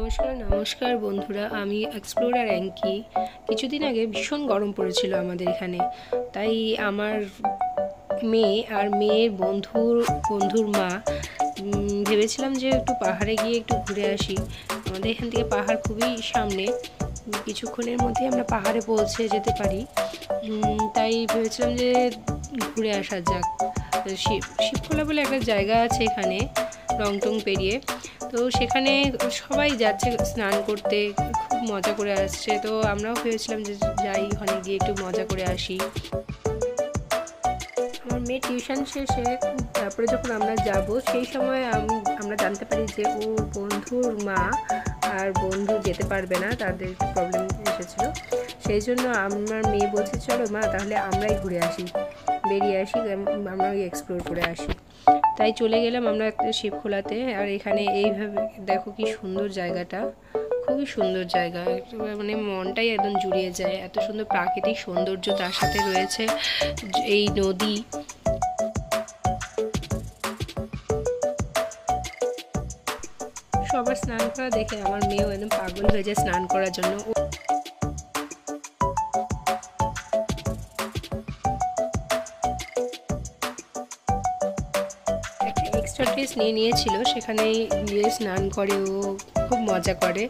নমস্কার নমস্কার বন্ধুরা, আমি এক্সপ্লোরার অ্যাঙ্কি। কিছুদিন আগে ভীষণ গরম পড়েছিল আমাদের এখানে, তাই আমার মেয়ে আর মেয়ের বন্ধুর মা ভেবেছিলাম যে একটু পাহাড়ে গিয়ে একটু ঘুরে আসি। আমাদের এখান থেকে পাহাড় খুবই সামনে, কিছুক্ষণের মধ্যে আমরা পাহাড়ে পৌঁছে যেতে পারি। তাই ভেবেছিলাম যে ঘুরে আসা যাক। শিবখোলা বলে একটা জায়গা আছে এখানে, রংটং পেরিয়ে। তো সেখানে সবাই যাচ্ছে স্নান করতে, খুব মজা করে আসছে। তো আমরাও ভেবেছিলাম যে যাই, ওখানে গিয়ে একটু মজা করে আসি। আমার মেয়ে টিউশন শেষে তারপরে যখন আমরা যাব, সেই সময় আমরা জানতে পারি যে ওর বন্ধুর মা আর বন্ধু যেতে পারবে না, তাদের প্রবলেম এসেছিলো। সেই জন্য আমার মেয়ে বলছে, চলো মা তাহলে আমরাই ঘুরে আসি, বেরিয়ে আসি, আমরা এক্সপ্লোর করে আসি। তাই চলে গেলাম আমরা একটা শিবখোলাতে। আর এখানে এইভাবে দেখো কি সুন্দর জায়গাটা, খুবই সুন্দর জায়গা, মানে মনটাই একদম জুড়িয়ে যায়। এত সুন্দর প্রাকৃতিক সৌন্দর্য, তার সাথে রয়েছে এই নদী। সবার স্নান করা দেখে আমার মেয়েও একদম পাগল হয়ে যায় স্নান করার জন্য। এক্সট্রা ড্রেস নিয়েছিল, সেখানে গিয়ে স্নান করে ও খুব মজা করে।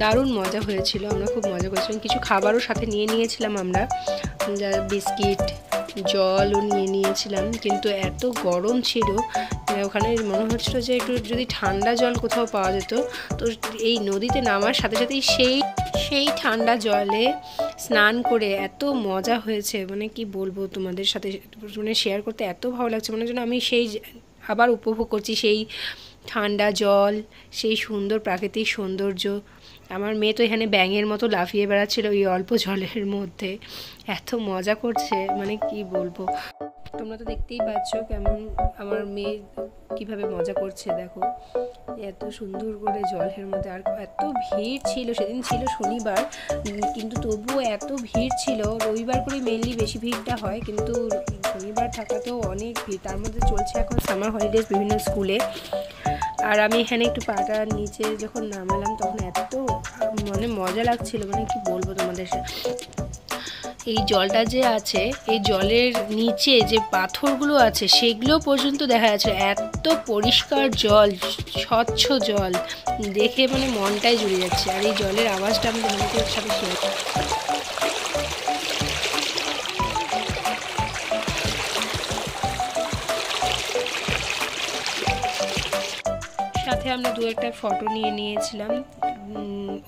দারুণ মজা হয়েছিল, আমরা খুব মজা করেছিলাম। কিছু খাবারও সাথে নিয়েছিলাম আমরা, যা বিস্কিট, জলও নিয়েছিলাম। কিন্তু এত গরম ছিল ওখানে, মনে হচ্ছিল যে একটু যদি ঠান্ডা জল কোথাও পাওয়া যেত। তো এই নদীতে নামার সাথে সাথেই সেই ঠান্ডা জলে স্নান করে এত মজা হয়েছে, মানে কি বলবো তোমাদের সাথে, মানে শেয়ার করতে এত ভালো লাগছে। মনে হয় আমি সেই আবার উপভোগ করছি সেই ঠান্ডা জল, সেই সুন্দর প্রাকৃতিক সৌন্দর্য। আমার মেয়ে তো এখানে ব্যাঙের মতো লাফিয়ে বেড়াচ্ছিল ওই অল্প জলের মধ্যে, এত মজা করছে, মানে কি বলবো। তোমরা তো দেখতেই পাচ্ছ কেমন আমার মেয়ে কিভাবে মজা করছে। দেখো এত সুন্দর করে জলের মধ্যে। আর এত ভিড় ছিল, সেদিন ছিল শনিবার, কিন্তু তবুও এত ভিড় ছিল। রবিবার করে মেনলি বেশি ভিড়টা হয়, কিন্তু শনিবার থাকাতেও অনেক ভিড়। তার মধ্যে চলছে এখন সামার হলিডেজ বিভিন্ন স্কুলে। আর আমি এখানে একটু পাটা নিচে যখন নামালাম, তখন এত মানে মজা লাগছিল, মানে কি বলবো তোমাদের। এই জলটা যে আছে, এই জলের নিচে যে পাথরগুলো আছে সেগুলো পর্যন্ত দেখা যাচ্ছে, এত পরিষ্কার জল, স্বচ্ছ জল দেখে মানে মনটাই জুড়ে যাচ্ছে। আর এই জলের আওয়াজটা আমি তোমাদের সাথে শেয়ার করছি। সাথে আমরা দু একটা ফটো নিয়েছিলাম।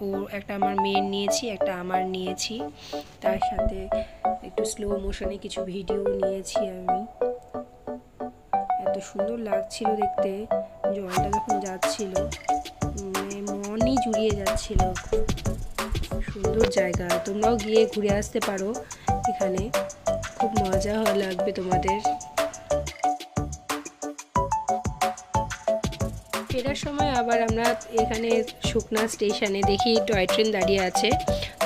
ও একটা আমার মেয়ের নিয়েছি, একটা আমার নিয়েছি। তার সাথে একটু স্লো মোশনে কিছু ভিডিও নিয়েছি আমি। এত সুন্দর লাগছিল দেখতে, জলটা যখন যাচ্ছিল মানে মনই জুড়িয়ে যাচ্ছিল। সুন্দর জায়গা, তোমরাও গিয়ে ঘুরে আসতে পারো, এখানে খুব মজা লাগবে তোমাদের। ফেরার সময় আবার আমরা এখানে সুকনা স্টেশনে দেখি টয় ট্রেন দাঁড়িয়ে আছে।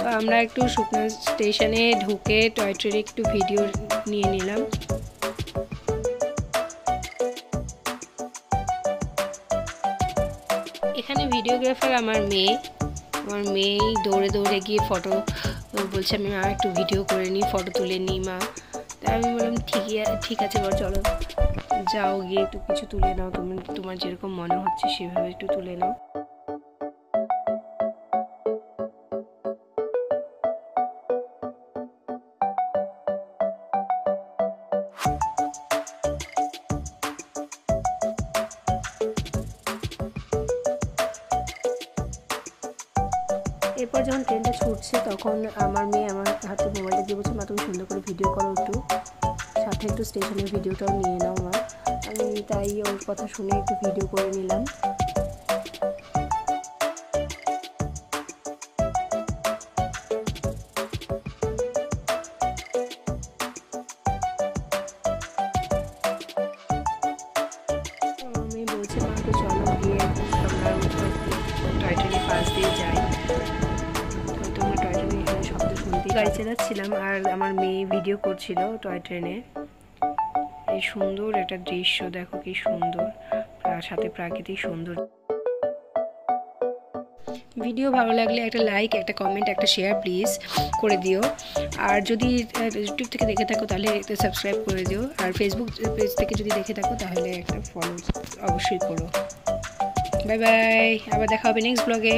তো আমরা একটু সুকনা স্টেশনে ঢুকে টয় ট্রেনে একটু ভিডিও নিয়ে নিলাম। এখানে ভিডিওগ্রাফার আমার মেয়েই দৌড়ে দৌড়ে গিয়ে ফটো বলছে, আমি মা একটু ভিডিও করে নিই, ফটো তুলে নিই মা। তাই আমি বললাম ঠিক আছে বল, চলো যাও গিয়ে একটু কিছু তুলে নাও, তোমার যেরকম মনে হচ্ছে সেভাবে একটু তুলে নাও। এরপর যখন ট্রেনটা ছুটছে, তখন আমার মেয়ে আমার হাতে মোবাইলটা দিয়ে বলছে, মা তুমি সুন্দর করে ভিডিও করো, একটু সাথে একটু স্টেশনের ভিডিওটাও নিয়ে নাও মা। আমি তাই ওর কথা শুনে একটু ভিডিও করে নিলাম। আমি বলছি, মা তো চলো গিয়ে আমরা টয় ট্রেনের পাশ দিয়ে যাই। হয়তো আমরা টয় ট্রেনে এখানে শব্দ শুনতেই, গাড়ি চালাচ্ছিলাম আর আমার মেয়ে ভিডিও করছিল টয় ট্রেনে। এই সুন্দর একটা দৃশ্য, দেখো কি সুন্দর, তার সাথে প্রাকৃতিক সৌন্দর্য। ভিডিও ভালো লাগলে একটা লাইক, একটা কমেন্ট, একটা শেয়ার প্লিজ করে দিও। আর যদি ইউটিউব থেকে দেখে থাকো তাহলে একটা সাবস্ক্রাইব করে দিও। আর ফেসবুক পেজ থেকে যদি দেখে থাকো তাহলে একটা ফলো অবশ্যই করো। বাই বাই, আবার দেখা হবে নেক্সট ব্লগে।